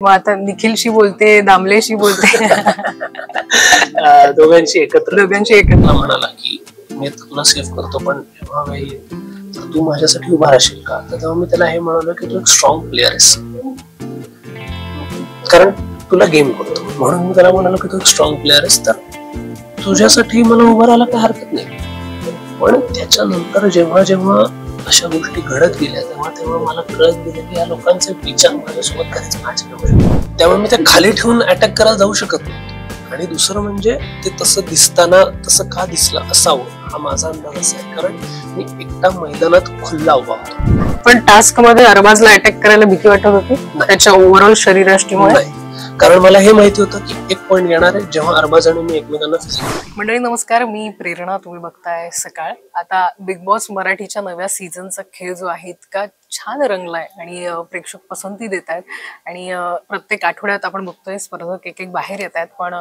मग आता निखिलशी बोलते, दामलेशी बोलते. दोघांची एकत्र म्हणाला की मी तुला सेव्ह करतो, पण जेव्हा वेळ तर तू माझ्यासाठी उभा राहशील का? तर तेव्हा मी त्याला हे म्हणालो की तू एक स्ट्रॉंग प्लेअर आहेस, कारण तुला गेम करतो. म्हणून मी त्याला म्हणालो की तू एक स्ट्रॉंग प्लेअर आहेस, तर तुझ्यासाठी मला उभं राहायला काही हरकत नाही. पण त्याच्यानंतर जेव्हा जेव्हा अशा गोष्टी घडत गेल्या तेव्हा तेव्हा मला कळत गेलं की या लोकांचे विचार माझ्यासोबत कधीच मॅच नाही. त्यामुळे मी ते खाली ठेवून अटॅक करायला जाऊ शकत नव्हतो. आणि दुसरं म्हणजे ते तसं दिसताना तसं का दिसलं असावं हा माझा अंदाज असा आहे, कारण मी एकटा मैदानात खुल्ला उभा होतो. पण टास्क मध्ये अरबाजला अटॅक करायला भीती वाटत होती त्याच्या ओव्हरऑल शरीरयष्टीमुळे? कारण मला हे माहिती होतं की एक पॉइंट येणार आहे जेव्हा अरबाज आणि मी एकमेकांना मंडळी नमस्कार, मी प्रेरणा, तुम्ही बघताय सकाळ. आता बिग बॉस मराठीच्या नव्या सीझनचा खेळ जो आहे इतका छान रंगलाय आणि प्रेक्षक पसंती देत आहेत आणि प्रत्येक आठवड्यात आपण बघतोय स्पर्धक एक एक बाहेर येत आहेत. पण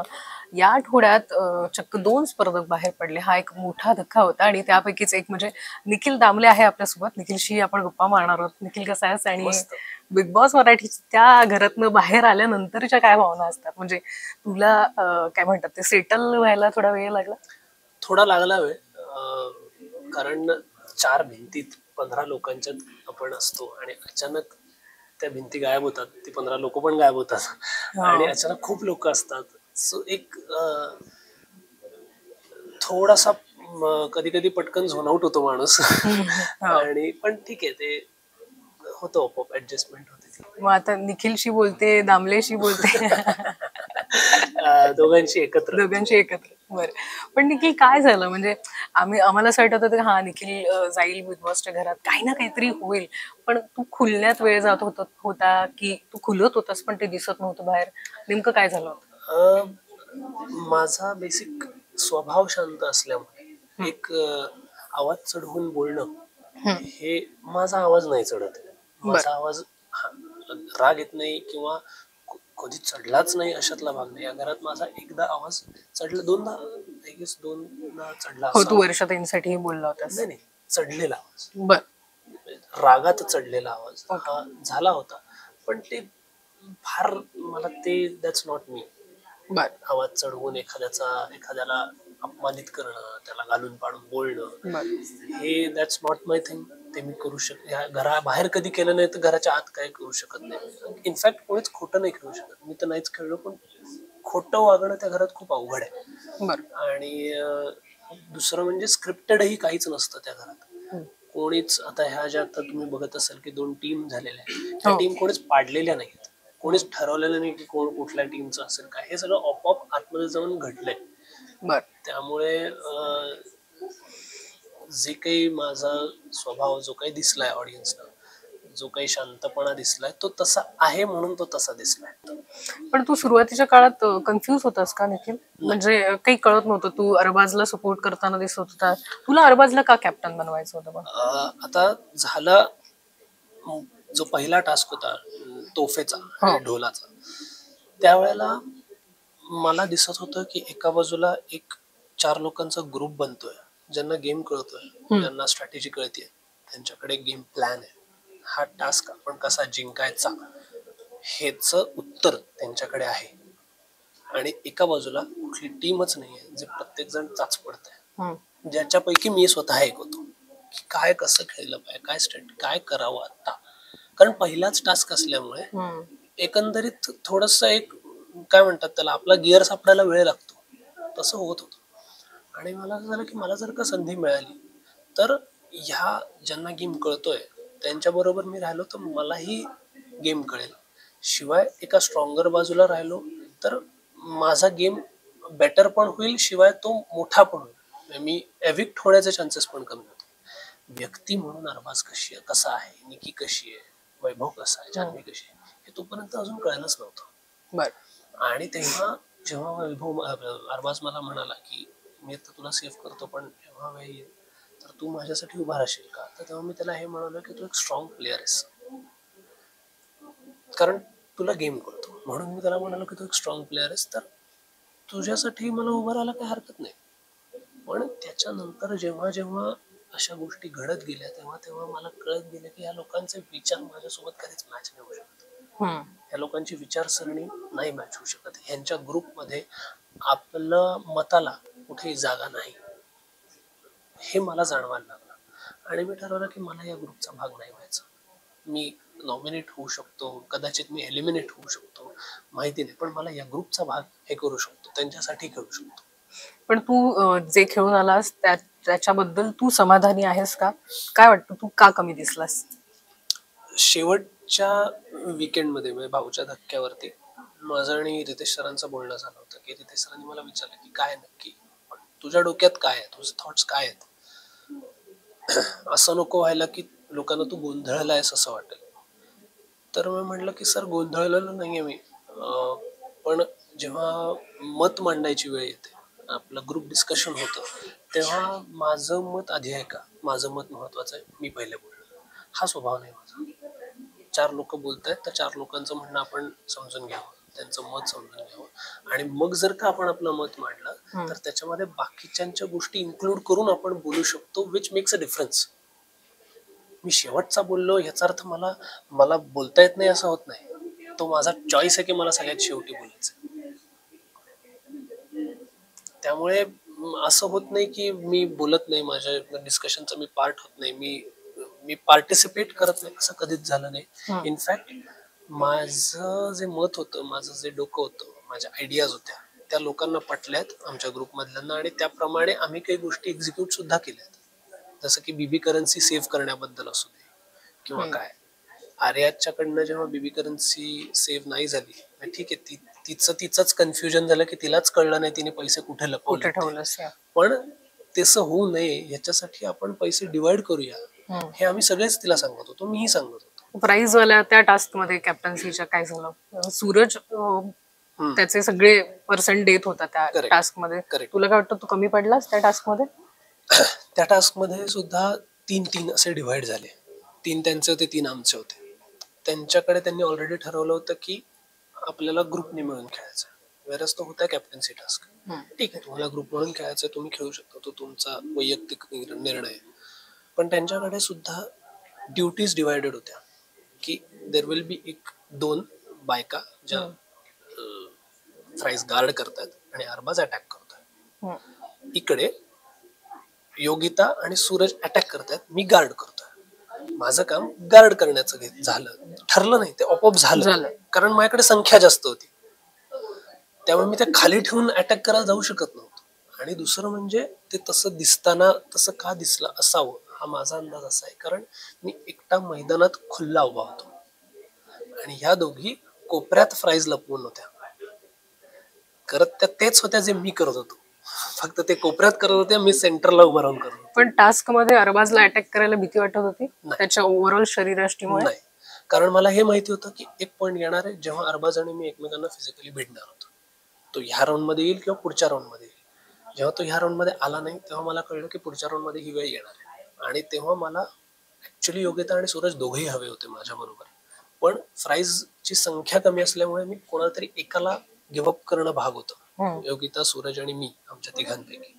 या आठवड्यात चक्क 2 स्पर्धक बाहेर पडले. हा एक मोठा धक्का होता आणि त्यापैकीच एक म्हणजे निखिल दामले आहे आपल्यासोबत. निखिलशी आपण गप्पा मारणार आहोत. निखिल कसा आहेस आणि बिग बॉस मराठी त्या घरातनं बाहेर आल्यानंतरच्या काय भावना असतात? म्हणजे तुला काय म्हणतात ते सेटल व्हायला थोडा वेळ लागला? थोडा लागला वेळ, कारण 4 भिंतीत 15 लोकांच्यात आपण असतो आणि अचानक त्या भिंती गायब होतात, ती 15 लोक पण गायब होतात आणि अचानक खूप लोक असतात. सो एक थोडासा कधी कधी पटकन झोन आउट होतो माणूस. आणि पण ठीक आहे, ते होतं, आपोआप ऍडजस्टमेंट होते. मग आता निखिलशी बोलते, दामलेशी बोलते. दोघांची एकत्र. बरं. पण निखिल काय झालं? म्हणजे आम्हाला असं वाटत होतं हा निखिल जाईल बिग बॉसच्या घरात, काही ना काहीतरी होईल. पण तू खुलण्यात वेळ जात होता की तू खुलत होतास पण ते दिसत नव्हतं बाहेर? नेमकं काय झालं होतं? माझा बेसिक स्वभाव शांत असल्यामुळे एक आवाज चढवून बोलणं हे माझा आवाज नाही चढत. माझा आवाज राग येत नाही किंवा कधी चढलाच नाही अशातला भाग नाही. या घरात माझा एकदा आवाज चढला, दोनदा चढला. तू वर्षाताईंसाठी बोलला होतास? नाही, चढलेला आवाज, रागात चढलेला आवाज हा झाला होता. पण ते फार मला ते दॅट्स नॉट मी. आवाज चढवून एखाद्याला अपमानित करणं, त्याला घालून पाडून बोलणं, हे दॅट्स नॉट माय थिंग. ते मी करू घराबाहेर कधी केलं नाही, तर घराच्या आत काय करू शकत नाही. इनफॅक्ट कोणीच खोटं नाही खेळू शकत. मी तर नाहीच खेळलो, पण खोटं वागणं त्या घरात खूप अवघड आहे. आणि दुसरं म्हणजे स्क्रिप्टेडही काहीच नसतं त्या घरात. कोणीच आता ह्या ज्या आता तुम्ही बघत असाल की 2 टीम झालेल्या आहेत, त्या टीम कोणीच पाडलेल्या नाहीत. कोणीच ठरवलेलं नाही की कोण कुठल्या टीमचं असेल काय. हे सगळं आपोआप आतमध्ये जाऊन घडलंय. त्यामुळे जे काही माझा स्वभाव जो काही दिसलाय ऑडियन्सला, जो काही शांतपणा दिसलाय, तो तसा आहे म्हणून तो तसा दिसलाय. पण तू सुरुवातीच्या काळात कन्फ्युज होतास का निखिल? म्हणजे काही कळत नव्हतं, तू अरबाजला सपोर्ट करताना दिसत होता. तुला अरबाजला का कॅप्टन बनवायचं होतं? आता झाला जो पहिला टास्क होता तोफेचा, ढोलाचा, त्यावेळेला मला दिसत होतं की एका बाजूला एक 4 लोकांचा ग्रुप बनतोय, ज्यांना गेम कळतोय, ज्यांना स्ट्रॅटेजी कळते, त्यांच्याकडे गेम प्लॅन आहे. हा टास्क आपण कसा जिंकायचा हेच उत्तर त्यांच्याकडे आहे. आणि एका बाजूला कुठली टीमच नाहीये, जे प्रत्येक जण चाच पडतंय, ज्याच्यापैकी मी स्वतः एक होतो. की काय कसं खेळलं पाहिजे, काय करावं आता. कारण पहिलाच टास्क असल्यामुळे एकंदरीत थोडस एक काय म्हणतात त्याला, आपला गिअर सापडायला वेळ लागतो, तसं होत होतं. आणि मला असं झालं की मला जर का संधी मिळाली तर ह्या ज्यांना गेम कळतोय त्यांच्या बरोबर मी राहिलो तर मलाही गेम कळेल. शिवाय एका स्ट्रॉंगर बाजूला राहिलो तर माझा गेम बेटर पण होईल, शिवाय तो मोठा पण होईल. मी एविक्ट होण्याचे चान्सेस पण कमी होते. व्यक्ती म्हणून अरबाज कसा आहे, निकी कशी आहे, वैभव कसा आहे, जान्हवी कशी आहे, हे तोपर्यंत अजून कळलंच नव्हतं. आणि तेव्हा जेव्हा वैभव अरबाज मला म्हणाला की मी आता तुला सेव्ह करतो, पण जेव्हा वेळ येईल तर तू माझ्यासाठी उभा राहशील का? तर तेव्हा मी त्याला हे म्हणालो की तू एक स्ट्रॉंग प्लेअर आहेस, कारण तुला गेम कळतो. म्हणून मी त्याला म्हणालो की तू एक स्ट्रॉंग प्लेअर आहेस, तर तुझ्यासाठी मला उभं राहायला काही हरकत नाही. पण त्याच्यानंतर जेव्हा जेव्हा अशा गोष्टी घडत गेल्या तेव्हा तेव्हा मला कळत गेलं की या लोकांचे विचार माझ्यासोबत कधीच मॅच नाही होऊ शकत. ह्या लोकांची विचारसरणी नाही मॅच होऊ शकत. ह्यांच्या ग्रुपमध्ये आपलं मताला कुठेही जागा नाही, हे मला जाणवायला लागलं. आणि मी ठरवलं की मला या ग्रुपचा भाग नाही व्हायचा. मी नॉमिनेट होऊ शकतो, कदाचित मी एलिमिनेट होऊ शकतो, माहिती नाही, पण मला या ग्रुपचा भाग हे करू शकतो, त्यांच्यासाठी करू शकतो. पण तू जे खेळून आलास त्याच्याबद्दल तू समाधानी आहेस का? काय वाटतं, तू का कमी दिसलास? शेवटच्या वीकेंडमध्ये म्हणजे भाऊच्या धक्क्यावरती माझं आणि रितेश सरांचं बोलणं झालं होतं की रितेश सरांनी मला विचारलं की काय नक्की तुझ्या डोक्यात काय आहे, तुझे थॉट्स काय आहेत, असं नको व्हायला की लोकांना तू गोंधळलायस असं वाटेल. तर मी म्हटलं की सर गोंधळलेलो नाहीये मी, पण जेव्हा मत मांडायची वेळ येते, आपलं ग्रुप डिस्कशन होतं, तेव्हा माझं मत आधी आहे का, माझं मत महत्वाचं आहे, मी पहिले बोललो, हा स्वभाव नाही माझा. 4 लोक बोलतायत तर 4 लोकांचं म्हणणं आपण समजून घ्यावं, त्यांचं मत समजून घ्यावं, आणि मग जर का आपण आपलं मत मांडलं तर त्याच्यामध्ये बाकीच्या गोष्टी इन्क्लूड करून आपण बोलू शकतो, विच मेक्स अ डिफरन्स. मी शेवटचा बोललो याचा अर्थ मला मला बोलता येत नाही असं होत नाही. तो माझा चॉईस आहे की मला सगळ्यात शेवटी बोलायचं. त्यामुळे असं होत नाही की मी बोलत नाही, माझ्या डिस्कशनचा मी पार्ट होत नाही, मी मी पार्टिसिपेट करत नाही, असं कधीच झालं नाही. इनफॅक्ट माझं जे मत होतं, माझं जे डोकं होतं, माझ्या आयडियाज होत्या, त्या लोकांना पटल्यात आमच्या ग्रुपमधल्यांना, आणि त्याप्रमाणे आम्ही काही गोष्टी एक्झिक्यूट सुद्धा केल्यात. जसं की बीबी करन्सी सेव्ह करण्याबद्दल असू दे किंवा काय, आर्याच्याकडनं जेव्हा बीबी करन्सी सेव्ह नाही झाली, ठीक आहे, तिचंच कन्फ्युजन झालं की तिलाच कळलं नाही तिने पैसे कुठे लपवले, पण तसं होऊ नये याच्यासाठी आपण पैसे डिवाइड करूया, हे आम्ही सगळेच तिला सांगत होतो, मीही सांगत होतो. प्राइज वाल्या त्या टास्क मध्ये कॅप्टन्सीच्या काय झालं, सूरज त्याचे सगळे पर्सेंट देत होता त्या टास्क मध्ये. तुला काय वाटतं, तू कमी पडलास त्या टास्क मध्ये? त्या टास्क मध्ये सुद्धा 3-3 असे डिवाइड झाले, 3 त्यांचे होते, 3 आमचे होते. त्यांच्याकडे त्यांनी ऑलरेडी ठरवलं होतं की आपल्याला ग्रुपने मिळून खेळायचं, वेरच तो होता कॅप्टन्सी टास्क. ठीक आहे, तुम्हाला ग्रुप म्हणून खेळायचं, तुम्ही खेळू शकता, तो तुमचा वैयक्तिक निर्णय. पण त्यांच्याकडे सुद्धा ड्युटीज डिवायडेड होत्या की देर विल बी 1-2 बायका ज्या फ्राईज गार्ड करतात आणि अरबाज अटॅक करतोय. इकडे योगिता आणि सूरज अटॅक करतात, मी गार्ड करतोय. माझं काम गार्ड करण्याचं झालं, ठरलं नाही, ते आपोआप झालं, कारण माझ्याकडे संख्या जास्त होती, त्यामुळे मी ते खाली ठेवून अटॅक करायला जाऊ शकत नव्हतो. आणि दुसरं म्हणजे ते तसं दिसताना तसं का दिसलं असावं हा माझा अंदाज असा आहे, कारण मी एकटा मैदानात खुल्ला उभा होतो आणि ह्या दोघी कोपऱ्यात फ्राईज लपवून होत्या करत, त्या तेच होत्या जे मी करत होतो, फक्त ते कोपऱ्यात करत होते, मी सेंटरला उभं राहून करत होतो. पण टास्क मध्ये अरबाजला अटॅक करायला भीती वाटत होती त्याच्या ओव्हरऑल शरीरयष्टीमुळे? नाही, कारण मला हे माहिती होतं की एक पॉईंट येणार आहे जेव्हा अरबाज आणि मी एकमेकांना फिजिकली भेटणार होतो, तो ह्या राऊंड मध्ये येईल किंवा पुढच्या राऊंड मध्ये येईल. जेव्हा तो ह्या राऊंड मध्ये आला नाही तेव्हा मला कळलं की पुढच्या राऊंड मध्ये ही वेळ येणार आहे, आणि तेव्हा मला ऍक्च्युली योगिता आणि सूरज दोघेही हवे होते माझ्या बरोबर, पण फ्राईजची संख्या कमी असल्यामुळे मी कोणाला तरी एकाला गिव्हअप करणं भाग होतं, योगिता, सूरज आणि मी, आमच्या तिघांपैकी.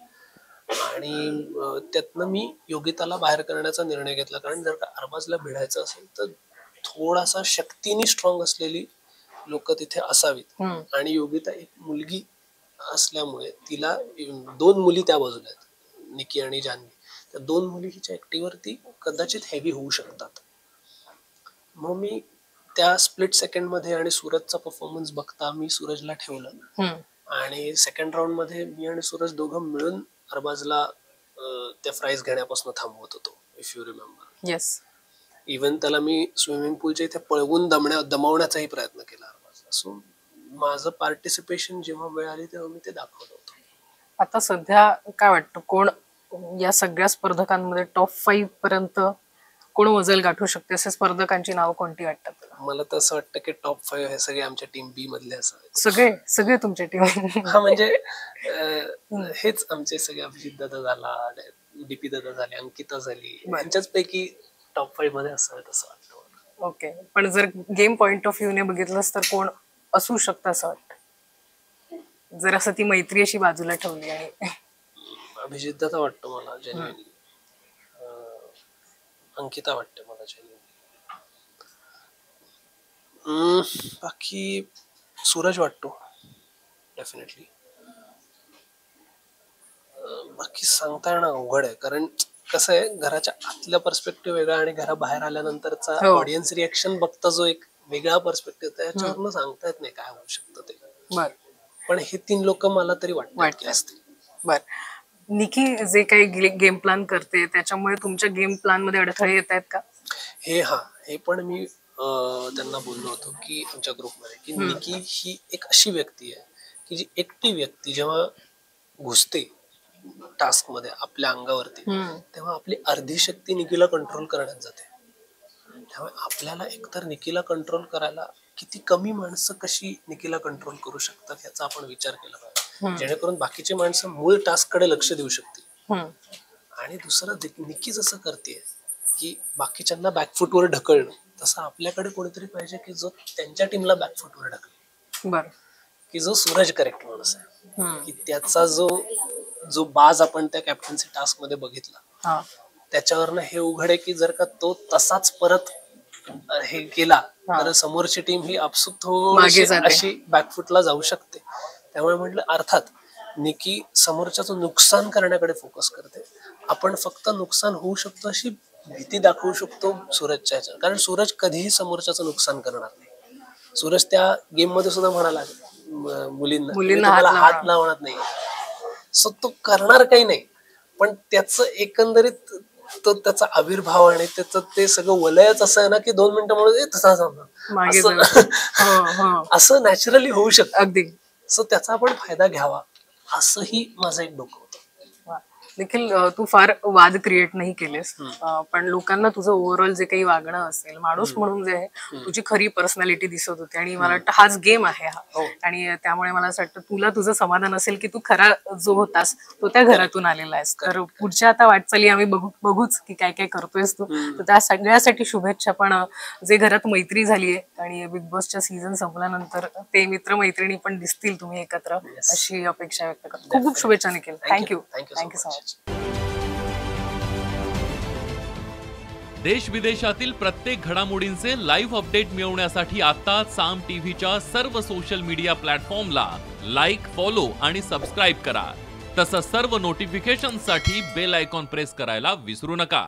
आणि त्यातनं मी योगिताला बाहेर करण्याचा निर्णय घेतला, कारण जर का अरबाजला भिडायचं असेल तर थोडासा शक्तीने स्ट्रॉंग असलेली लोक तिथे असावीत, आणि योगिता एक मुलगी असल्यामुळे तिला 2 मुली त्या बाजूला आहेत, निकी आणि जान्हवी, त्या 2 मुली हिच्या एकटीवरती कदाचित हेवी होऊ शकतात. मग मी त्या स्प्लिट सेकंड मध्ये आणि सूरजचा परफॉर्मन्स बघता मी सूरजला ठेवलं, आणि सेकंड राऊंड मध्ये मी आणि सूरज दोघं मिळून अरबाजला त्या फ्राईज घेण्यापासून थांबवत होतो, if you remember. Yes. Even त्याला मी स्विमिंग पूलच्या इथे पळवून दमवण्याचाही प्रयत्न केला अरबाजला. सो माझं पार्टिसिपेशन जेव्हा वेळ आली तेव्हा मी ते दाखवलं होतं. आता सध्या काय वाटतं, कोण या सगळ्या स्पर्धकांमध्ये टॉप 5 पर्यंत कोण वजल गाठू शकते, असे स्पर्धकांची नाव कोणती वाटतात तुला? मला तर असं वाटतं की टॉप 5 हे सगळे आमच्या टीम बी मधले असावेत. सगळे तुमच्या टीम? हा, म्हणजे हेच आमचे सगळे, अभिजित दादा झाला, डीपी दादा झाले, अंकिता झाली, यांच्याच पैकी टॉप 5 मध्ये असावेत असं वाटतं. ओके, पण जर गेम पॉइंट ऑफ व्ह्यू ने बघितलंस तर कोण असू शकतं असं वाटतं, जर असं ती मैत्री अशी बाजूला ठेवली? आणि अभिजित दादा वाटतं मला जेन्युइनली, अंकिता वाटते मला जेन्युइनली, बाकी सूरज वाटतो डेफिनेटली. बाकी सांगता येणं अवघड आहे, कारण कसं आहे, घराच्या आतल्या पर्स्पेक्टिव्ह वेगळा आणि घराबाहेर आल्यानंतरचा ऑडियन्स रिएक्शन बघता जो एक वेगळा पर्स्पेक्टिव्ह, त्याच्यावरनं सांगता येत नाही काय होऊ शकतं ते. बर. पण हे 3 लोक मला तरी वाटत असतील. बर. निकी जे काही गेम प्लॅन करते त्याच्यामुळे तुमच्या गेम प्लॅन मध्ये अडथळे येत आहेत का? हे पण मी त्यांना बोललो होतो की आमच्या ग्रुपमध्ये की निकी ही एक अशी व्यक्ती आहे की जी एकटी व्यक्ती जेव्हा घुसते टास्क मध्ये आपल्या अंगावरती, तेव्हा आपली अर्धी शक्ती निकीला कंट्रोल करण्यात जाते. त्यामुळे आपल्याला एकतर निकीला कंट्रोल करायला किती कमी माणसं कशी निकीला कंट्रोल करू शकतात याचा आपण विचार केला पाहिजे, जेणेकरून बाकीची माणसं मूळ टास्क कडे लक्ष देऊ शकतील. आणि दुसरं, निकी जसं करते की बाकीच्यांना बॅकफुटवर ढकलणं, तसं आपल्याकडे कोणीतरी पाहिजे की जो त्यांच्या टीमला बॅकफुटवर ढकलेल, की जो सूरज करेक्ट माणूस आहे, की त्याचा जो बाज आपण त्या कॅप्टन्सी टास्क मध्ये बघितला, त्याच्यावरनं हे उघड आहे की जर का तो तसाच परत हे केला तर समोरची टीम ही आपसूक थोडीशी अशी बॅकफुटला जाऊ शकते. त्यामुळे म्हटलं, अर्थात निकी समोरच्याचं नुकसान करण्याकडे फोकस करते, आपण फक्त नुकसान होऊ शकतो अशी भीती दाखवू शकतो सूरजच्या ह्याच्यात, कारण सूरज कधीही समोरच्याचं नुकसान करणार नाही. सूरज त्या गेम मध्ये सुद्धा म्हणाला मुलींना हात लावणार नाही, सो तो करणार काही नाही. पण त्याचं एकंदरीत तो त्याचा आविर्भाव आणि त्याचं ते सगळं वलयच असं आहे ना की 2 मिनिटं म्हणून तसा असं नॅचरली होऊ शकतं अगदी. सो त्याचा आपण फायदा घ्यावा, असंही माझं एक डोकं होतं. देखील तू फार वाद क्रिएट नाही केलेस, पण लोकांना तुझं ओव्हरऑल जे काही वागणं असेल, माणूस म्हणून जे आहे, तुझी खरी पर्सनॅलिटी दिसत होती. आणि मला वाटतं हाच गेम आहे हा, आणि त्यामुळे मला असं वाटतं तुला तुझं समाधान असेल की तू खरा जो होतास तो त्या घरातून आलेला आहेस. तर पुढच्या आता वाटचाली आम्ही बघूच की काय काय करतोयस तू. तर त्या सगळ्यासाठी शुभेच्छा. पण जे घरात मैत्री झालीये आणि बिग बॉसच्या सीझन संपल्यानंतर ते मित्रमैत्रिणी पण दिसतील तुम्ही एकत्र, अशी अपेक्षा व्यक्त करतो. खूप खूप शुभेच्छा निखिल. Thank you so much. देश विदेशातील प्रत्येक घडामोडींचे लाईव्ह अपडेट मिळवण्यासाठी आता साम टीव्हीच्या सर्व सोशल मीडिया प्लॅटफॉर्मला लाईक, फॉलो आणि सबस्क्राईब करा. तसंच सर्व नोटिफिकेशनसाठी बेल आयकॉन प्रेस करायला विसरू नका.